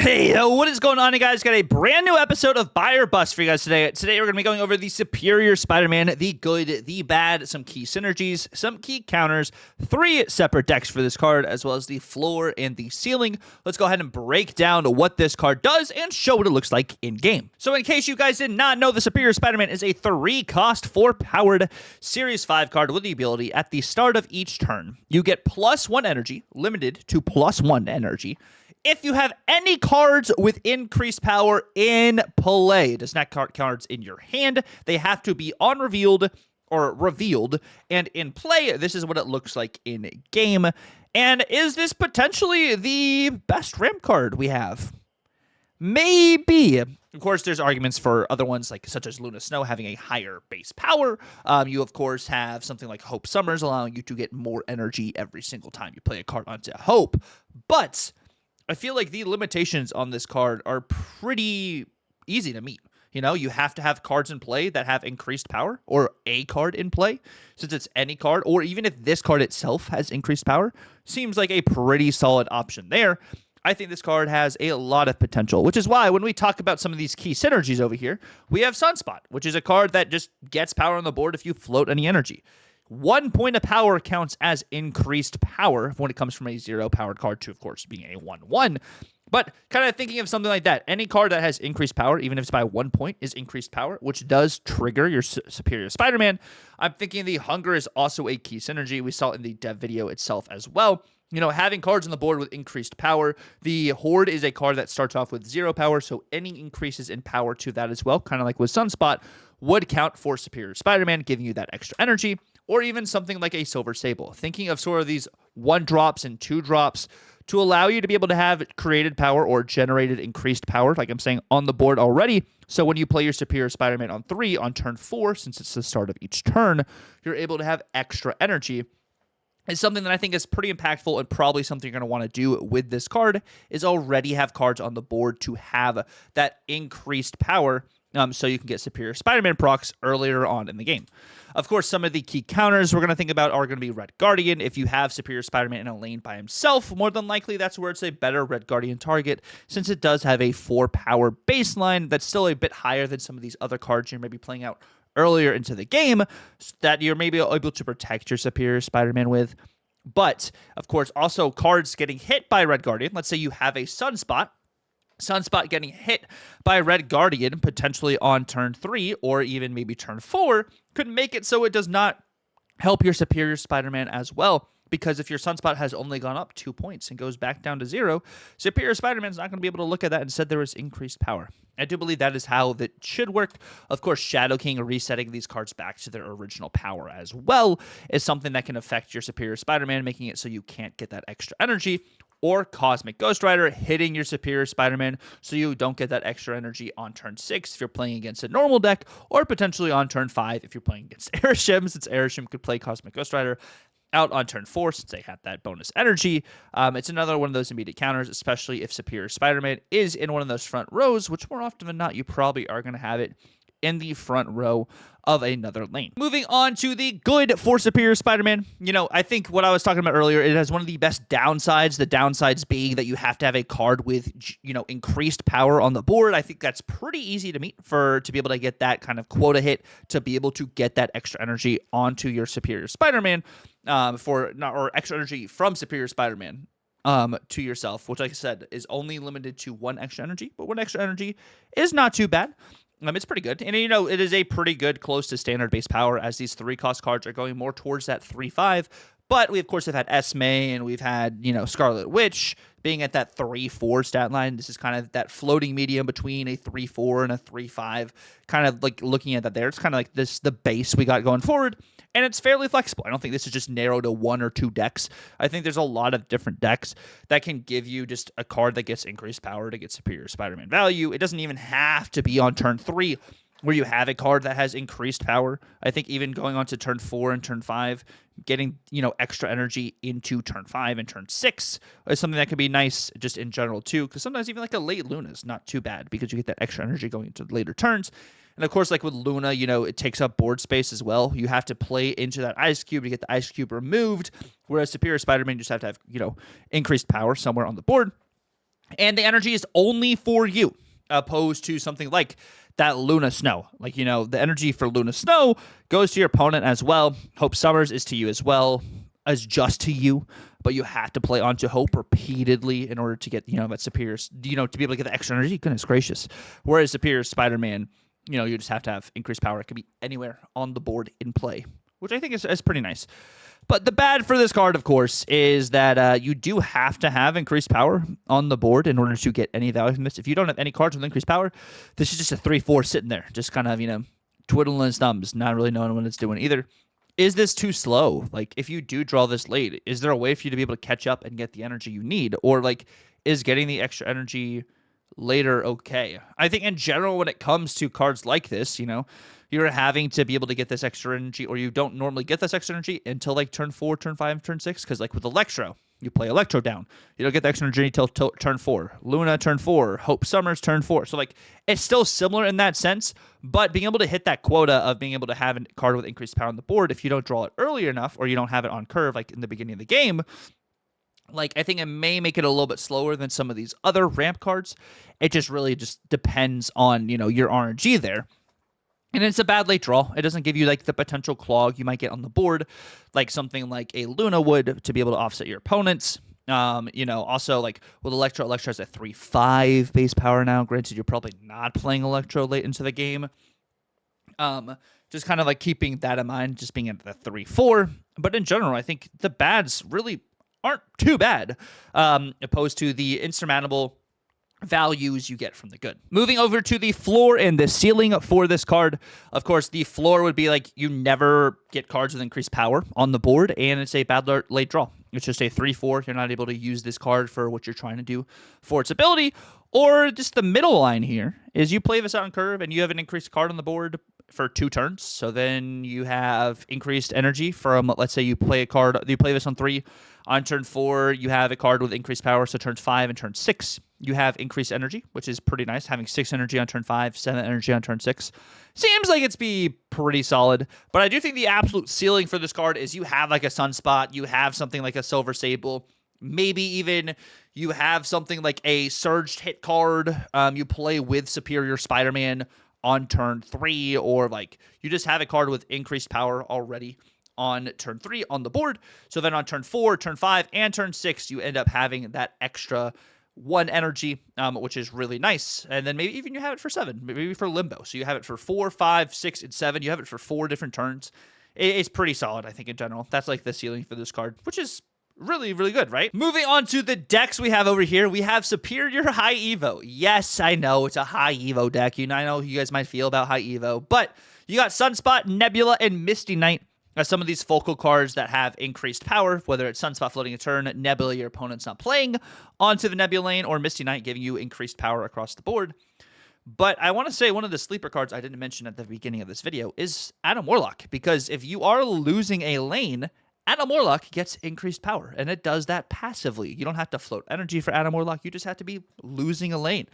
Hey, what is going on, you guys? Got a brand new episode of Buy or Bust for you guys today. Today, we're going to be going over the superior Spider-Man, the good, the bad, some key synergies, some key counters, 3 separate decks for this card, as well as the floor and the ceiling. Let's go ahead and break down what this card does and show what it looks like in-game. So in case you guys did not know, the superior Spider-Man is a 3-cost, 4-powered Series 5 card with the ability at the start of each turn. You get +1 energy, limited to +1 energy, if you have any cards with increased power in play. It does not count cards in your hand. They have to be on revealed or revealed. And in play, this is what it looks like in game. And is this potentially the best ramp card we have? Maybe. Of course, there's arguments for other ones, like such as Luna Snow having a higher base power. You, of course, have something like Hope Summers allowing you to get more energy every single time you play a card onto Hope. But I feel like the limitations on this card are pretty easy to meet. You know, you have to have cards in play that have increased power, or a card in play, since it's any card, or even if this card itself has increased power, seems like a pretty solid option there. I think this card has a lot of potential, which is why when we talk about some of these key synergies over here, we have Sunspot, which is a card that just gets power on the board if you float any energy. 1 point of power counts as increased power when it comes from a 0-powered card to, of course, being a 1/1. But kind of thinking of something like that, any card that has increased power, even if it's by 1 point, is increased power, which does trigger your superior Spider-Man. I'm thinking the Hunger is also a key synergy. We saw it in the dev video itself as well. You know, having cards on the board with increased power. The Horde is a card that starts off with 0 power, so any increases in power to that as well, kind of like with Sunspot, would count for superior Spider-Man, giving you that extra energy. Or even something like a Silver Sable. Thinking of sort of these 1-drops and 2-drops to allow you to be able to have created power or generated increased power, like I'm saying, on the board already. So when you play your superior Spider-Man on 3, on turn 4, since it's the start of each turn, you're able to have extra energy. It's something that I think is pretty impactful, and probably something you're going to want to do with this card is already have cards on the board to have that increased power, so you can get superior Spider-Man procs earlier on in the game. Of course, some of the key counters we're going to think about are going to be Red Guardian. If you have superior Spider-Man in a lane by himself, more than likely that's where it's a better Red Guardian target, since it does have a 4-power baseline that's still a bit higher than some of these other cards you're maybe playing out earlier into the game that you're maybe able to protect your superior Spider-Man with. But, of course, also cards getting hit by Red Guardian. Let's say you have a Sunspot. Sunspot getting hit by Red Guardian, potentially on turn 3 or even maybe turn 4, could make it so it does not help your superior Spider-Man as well. Because if your Sunspot has only gone up 2 points and goes back down to 0, superior Spider-Man's not going to be able to look at that and said there was increased power. I do believe that is how that should work. Of course, Shadow King resetting these cards back to their original power as well is something that can affect your superior Spider-Man, making it so you can't get that extra energy. Or Cosmic Ghost Rider hitting your superior Spider-Man so you don't get that extra energy on turn 6 if you're playing against a normal deck, or potentially on turn 5 if you're playing against Airshim, since Airshim could play Cosmic Ghost Rider out on turn 4 since they have that bonus energy. It's another one of those immediate counters, especially if superior Spider-Man is in one of those front rows, which more often than not you probably are going to have it in the front row of another lane. Moving on to the good for superior Spider-Man. You know, I think what I was talking about earlier, it has one of the best downsides. The downsides being that you have to have a card with, you know, increased power on the board. I think that's pretty easy to meet to be able to get that kind of quota hit, to be able to get that extra energy onto your superior Spider-Man, or extra energy from superior Spider-Man to yourself, which, like I said, is only limited to 1 extra energy, but 1 extra energy is not too bad. It's pretty good. And, you know, it is a pretty good close to standard base power, as these 3-cost cards are going more towards that 3/5. But we, of course, have had Esme, and we've had, you know, Scarlet Witch being at that 3/4 stat line. This is kind of that floating medium between a 3/4 and a 3/5. Kind of like looking at that there. It's kind of like this, the base we got going forward. And it's fairly flexible. I don't think this is just narrow to 1 or 2 decks. I think there's a lot of different decks that can give you just a card that gets increased power to get superior Spider-Man value. It doesn't even have to be on turn 3 where you have a card that has increased power. I think even going on to turn 4 and turn 5, getting, you know, extra energy into turn 5 and turn 6 is something that could be nice just in general too, because sometimes even like a late Luna is not too bad because you get that extra energy going into later turns. And of course, like with Luna, you know, it takes up board space as well. You have to play into that Ice Cube to get the Ice Cube removed, whereas Superior Spider-Man just have to have, you know, increased power somewhere on the board. And the energy is only for you, opposed to something like that Luna Snow. Like, the energy for Luna Snow goes to your opponent as well. Hope Summers is to you as well, as just to you, but you have to play onto Hope repeatedly in order to get, that Superior, to be able to get the extra energy. Goodness gracious. Whereas Superior Spider-Man, you just have to have increased power. It could be anywhere on the board in play, which I think is pretty nice. But the bad for this card, of course, is that you do have to have increased power on the board in order to get any value from this. If you don't have any cards with increased power, this is just a 3-4 sitting there, just kind of, twiddling his thumbs, not really knowing what it's doing either. Is this too slow? Like, if you do draw this late, is there a way for you to be able to catch up and get the energy you need? Or, is getting the extra energy later okay? I think in general, when it comes to cards like this, you're having to be able to get this extra energy, or you don't normally get this extra energy until turn 4, turn 5, turn 6. Because with Electro, you play Electro down. You don't get the extra energy until turn 4. Luna, turn 4. Hope Summers, turn 4. So, it's still similar in that sense, but being able to hit that quota of being able to have a card with increased power on the board, if you don't draw it early enough, or you don't have it on curve, in the beginning of the game, I think it may make it a little bit slower than some of these other ramp cards. It just really depends on, your RNG there. And it's a bad late draw. It doesn't give you the potential clog you might get on the board, something like a Luna would, to be able to offset your opponents. Also with Electro has a 3-5 base power now. Granted, you're probably not playing Electro late into the game. Just kind of keeping that in mind, just being at the 3-4. But in general, I think the bads really aren't too bad, opposed to the insurmountable values you get from the good. Moving over to the floor and the ceiling for this card. Of course, the floor would be you never get cards with increased power on the board, and it's a bad late draw. It's just a 3-4. You're not able to use this card for what you're trying to do for its ability. Or just the middle line here is you play this out on curve and you have an increased card on the board for 2 turns. So then you have increased energy from, let's say you play this on 3. On turn 4, you have a card with increased power. So turns 5 and turn 6, you have increased energy, which is pretty nice. Having 6 energy on turn 5, 7 energy on turn 6. Seems like it's be pretty solid. But I do think the absolute ceiling for this card is you have a Sunspot. You have something like a Silver Sable. Maybe even you have something like a surged hit card. You play with Superior Spider-Man on turn 3, or you just have a card with increased power already on turn 3 on the board. So then on turn 4, turn 5, and turn 6, you end up having that extra 1 energy, which is really nice. And then maybe even you have it for 7, maybe for Limbo. So you have it for 4, 5, 6, and 7. You have it for 4 different turns. It's pretty solid, I think, in general. That's the ceiling for this card, which is really, really good, right? Moving on to the decks we have over here, we have Superior High Evo. Yes, I know it's a High Evo deck. I know you guys might feel about High Evo, but you got Sunspot, Nebula, and Misty Knight as some of these focal cards that have increased power, whether it's Sunspot floating a turn, Nebula, your opponent's not playing onto the Nebula lane, or Misty Knight giving you increased power across the board. But I want to say one of the sleeper cards I didn't mention at the beginning of this video is Adam Warlock, because if you are losing a lane, Adam Warlock gets increased power, and it does that passively. You don't have to float energy for Adam Warlock. You just have to be losing a lane,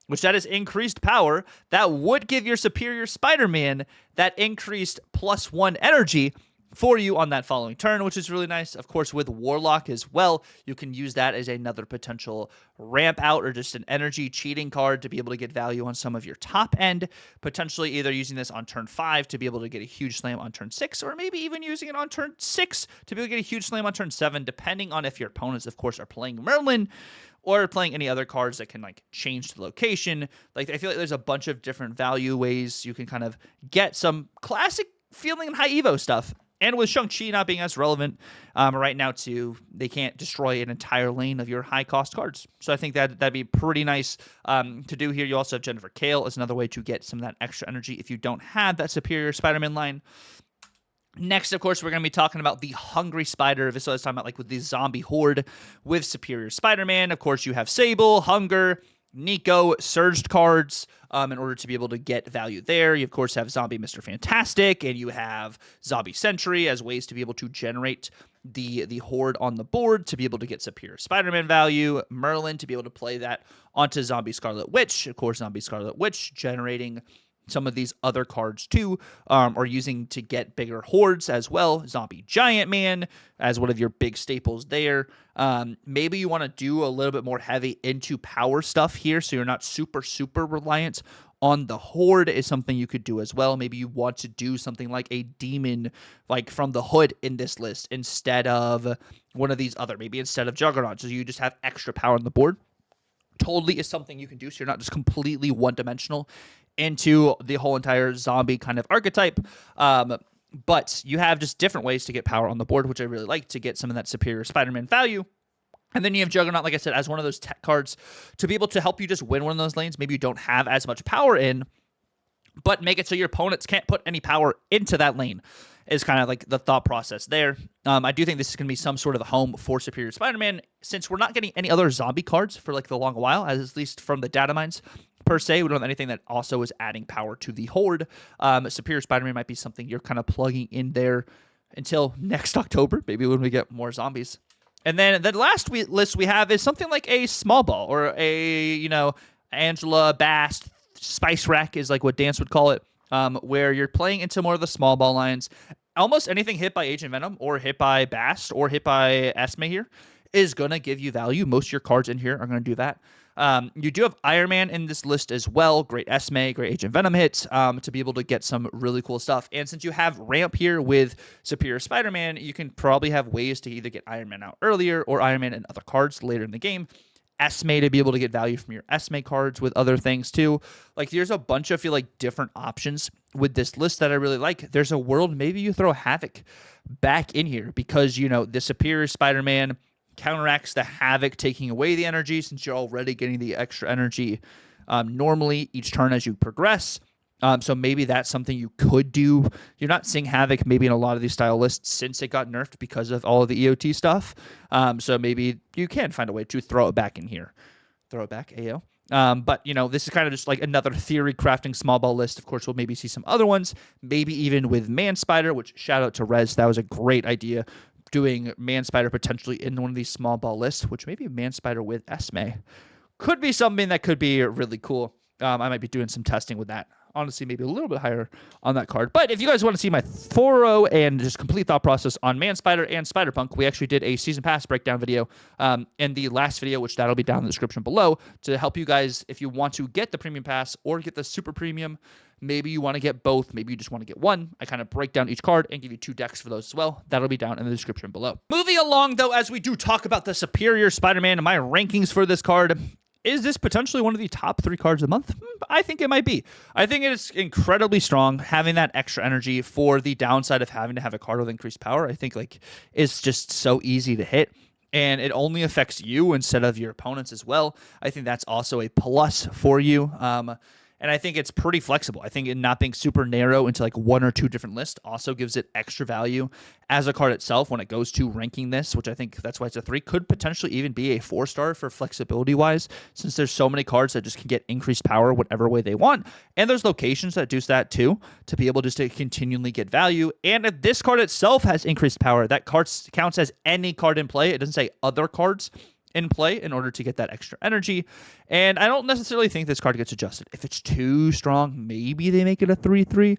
which that is increased power. That would give your Superior Spider-Man that increased +1 energy for you on that following turn, which is really nice. Of course, with Warlock as well, you can use that as another potential ramp out or just an energy cheating card to be able to get value on some of your top end, potentially either using this on turn 5 to be able to get a huge slam on turn 6, or maybe even using it on turn 6 to be able to get a huge slam on turn 7, depending on if your opponents, of course, are playing Merlin or playing any other cards that can change the location. I feel like there's a bunch of different value ways you can kind of get some classic feeling High Evo stuff. And with Shang-Chi not being as relevant right now, too, they can't destroy an entire lane of your high-cost cards. So I think that'd be pretty nice to do here. You also have Jennifer Kale as another way to get some of that extra energy if you don't have that Superior Spider-Man line. Next, of course, we're going to be talking about the Hungry Spider. This is what I was talking about, with the zombie horde with Superior Spider-Man. Of course, you have Sable, Hunger, Nico, surged cards in order to be able to get value there. You, of course, have Zombie Mr. Fantastic, and you have Zombie Sentry as ways to be able to generate the horde on the board to be able to get Superior Spider-Man value. Merlin to be able to play that onto Zombie Scarlet Witch. Of course, Zombie Scarlet Witch generating some of these other cards too, or using to get bigger hordes as well. Zombie Giant Man as one of your big staples there. Maybe you want to do a little bit more heavy into power stuff here, so you're not super reliant on the horde is something you could do as well. Maybe you want to do something like a demon, like from the hood in this list instead of one of these other, maybe instead of Juggernaut, so you just have extra power on the board. Totally is something you can do, so you're not just completely one-dimensional into the whole entire zombie kind of archetype. But you have just different ways to get power on the board, which I really like to get some of that superior Spider-Man value. And then you have Juggernaut, like I said, as one of those tech cards to be able to help you just win one of those lanes. Maybe you don't have as much power in, but make it so your opponents can't put any power into that lane is kind of like the thought process there. I do think this is going to be some sort of a home for Superior Spider-Man, since we're not getting any other zombie cards for like the long while, as at least from the data mines per se. We don't have anything that also is adding power to the horde. Superior Spider-Man might be something you're kind of plugging in there until next October, maybe when we get more zombies. And then the last list we have is something like a small ball, or a, Angela Bast Spice Rack is like what Dance would call it, where you're playing into more of the small ball lines. Almost anything hit by Agent Venom or hit by Bast or hit by Esme here is going to give you value. Most of your cards in here are going to do that. You do have Iron Man in this list as well. Great Esme, great Agent Venom hits to be able to get some really cool stuff. And since you have ramp here with Superior Spider-Man, you can probably have ways to either get Iron Man out earlier or Iron Man and other cards later in the game. Esme to be able to get value from your Esme cards with other things too. Like there's a bunch of different options with this list that I really like. There's a world maybe you throw Havoc back in here because the Superior Spider-Man counteracts the Havoc taking away the energy, since you're already getting the extra energy normally each turn as you progress. So maybe that's something you could do. You're not seeing Havoc maybe in a lot of these style lists since it got nerfed because of all of the EOT stuff. So maybe you can find a way to throw it back in here. Throw it back, AO. But, this is kind of just like another theory crafting small ball list. Of course, we'll maybe see some other ones, maybe even with Man Spider, which shout out to Rez. That was a great idea. Doing Man Spider potentially in one of these small ball lists, which maybe Man Spider with Esme could be something that could be really cool. I might be doing some testing with that. Honestly, maybe a little bit higher on that card. But if you guys want to see my thorough and just complete thought process on Man Spider and Spider-Punk, we actually did a Season Pass breakdown video in the last video, which that'll be down in the description below, to help you guys if you want to get the Premium Pass or get the Super Premium. Maybe you want to get both. Maybe you just want to get one. I kind of break down each card and give you 2 decks for those as well. That'll be down in the description below. Moving along, though, as we do talk about the Superior Spider-Man and my rankings for this card, is this potentially one of the top 3 cards of the month? I think it might be. I think it is incredibly strong, having that extra energy for the downside of having to have a card with increased power. I think it's just so easy to hit, and it only affects you instead of your opponents as well. I think that's also a plus for you. And I think it's pretty flexible. I think it not being super narrow into 1 or 2 different lists also gives it extra value as a card itself when it goes to ranking this, which I think that's why it's a 3. Could potentially even be a 4-star for flexibility-wise, since there's so many cards that just can get increased power whatever way they want. And there's locations that do that too, to be able just to continually get value. And if this card itself has increased power, that card counts as any card in play. It doesn't say other cards in play in order to get that extra energy. And I don't necessarily think this card gets adjusted. If it's too strong, maybe they make it a 3/3.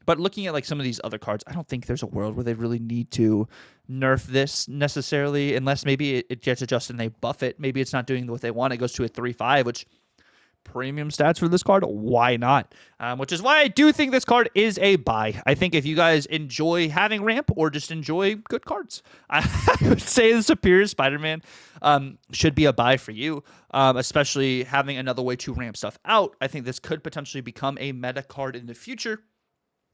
But looking at some of these other cards, I don't think there's a world where they really need to nerf this necessarily, unless maybe it gets adjusted and they buff it. Maybe it's not doing what they want. It goes to a 3/5, which premium stats for this card, why not? Which is why I do think this card is a buy. I think if you guys enjoy having ramp or just enjoy good cards, I would say the Superior Spider-Man should be a buy for you, especially having another way to ramp stuff out. I think this could potentially become a meta card in the future.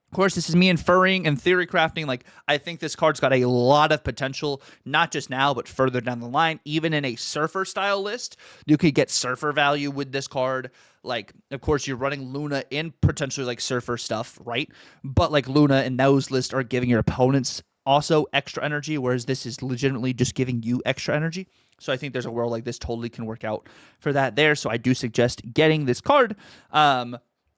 Of course, this is me inferring and theory crafting. I think this card's got a lot of potential, not just now, but further down the line. Even in a Surfer style list, you could get Surfer value with this card. Of course, you're running Luna in potentially Surfer stuff, right? But Luna and those lists are giving your opponents also extra energy, whereas this is legitimately just giving you extra energy. So I think there's a world like this totally can work out for that there. So I do suggest getting this card.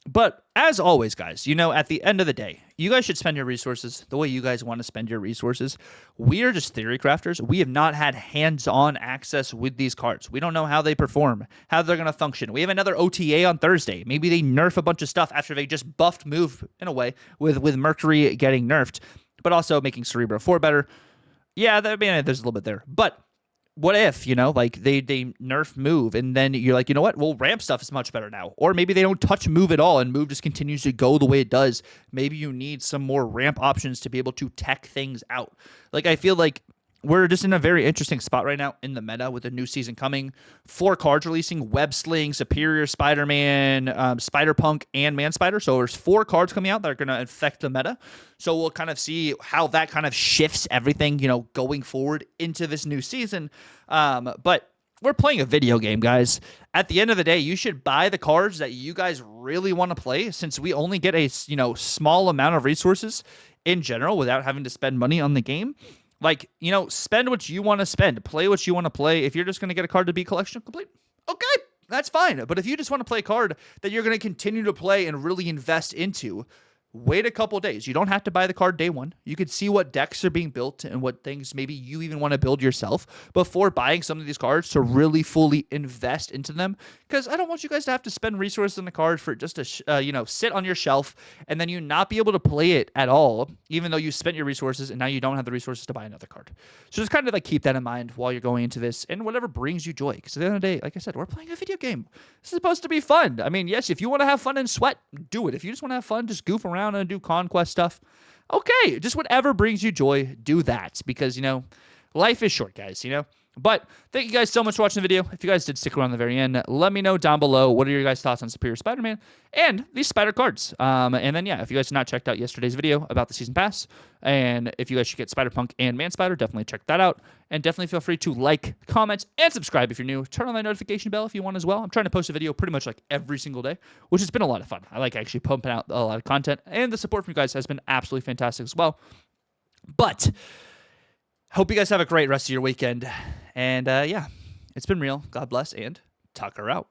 But as always, guys, at the end of the day, you guys should spend your resources the way you guys want to spend your resources. We are just theory crafters. We have not had hands-on access with these cards. We don't know how they perform, how they're going to function. We have another OTA on Thursday. Maybe they nerf a bunch of stuff after they just buffed move in a way with Mercury getting nerfed, but also making Cerebro 4 better. Yeah, there's a little bit there. But what if, like they nerf move and then you're like, you know what? Well, ramp stuff is much better now. Or maybe they don't touch move at all and move just continues to go the way it does. Maybe you need some more ramp options to be able to tech things out. Like, I feel like we're just in a very interesting spot right now in the meta with the new season coming. 4 cards releasing: Web Sling, Superior Spider-Man, Spider-Punk, and Man Spider. So there's 4 cards coming out that are going to affect the meta. So we'll kind of see how that kind of shifts everything, going forward into this new season. But we're playing a video game, guys. At the end of the day, you should buy the cards that you guys really want to play, since we only get a small amount of resources in general without having to spend money on the game. Like, spend what you want to spend. Play what you want to play. If you're just going to get a card to be collection complete, okay, that's fine. But if you just want to play a card that you're going to continue to play and really invest into, wait a couple days. You don't have to buy the card day one. You could see what decks are being built and what things maybe you even want to build yourself before buying some of these cards to really fully invest into them. Because I don't want you guys to have to spend resources on the card for just to sit on your shelf and then you not be able to play it at all, even though you spent your resources and now you don't have the resources to buy another card. So just kind of like keep that in mind while you're going into this and whatever brings you joy. Because at the end of the day, like I said, we're playing a video game. This is supposed to be fun. I mean, yes, if you want to have fun and sweat, do it. If you just want to have fun, just goof around and do conquest stuff, okay, just whatever brings you joy, do that, because life is short, guys. But thank you guys so much for watching the video. If you guys did stick around the very end, let me know down below what are your guys' thoughts on Superior Spider-Man and these spider cards. And then if you guys have not checked out yesterday's video about the season pass, and if you guys should get Spider-Punk and Man Spider, definitely check that out. And definitely feel free to like, comment, and subscribe if you're new. Turn on that notification bell if you want as well. I'm trying to post a video pretty much like every single day, which has been a lot of fun. I like actually pumping out a lot of content, and the support from you guys has been absolutely fantastic as well. But hope you guys have a great rest of your weekend. And it's been real. God bless, and Tucker out.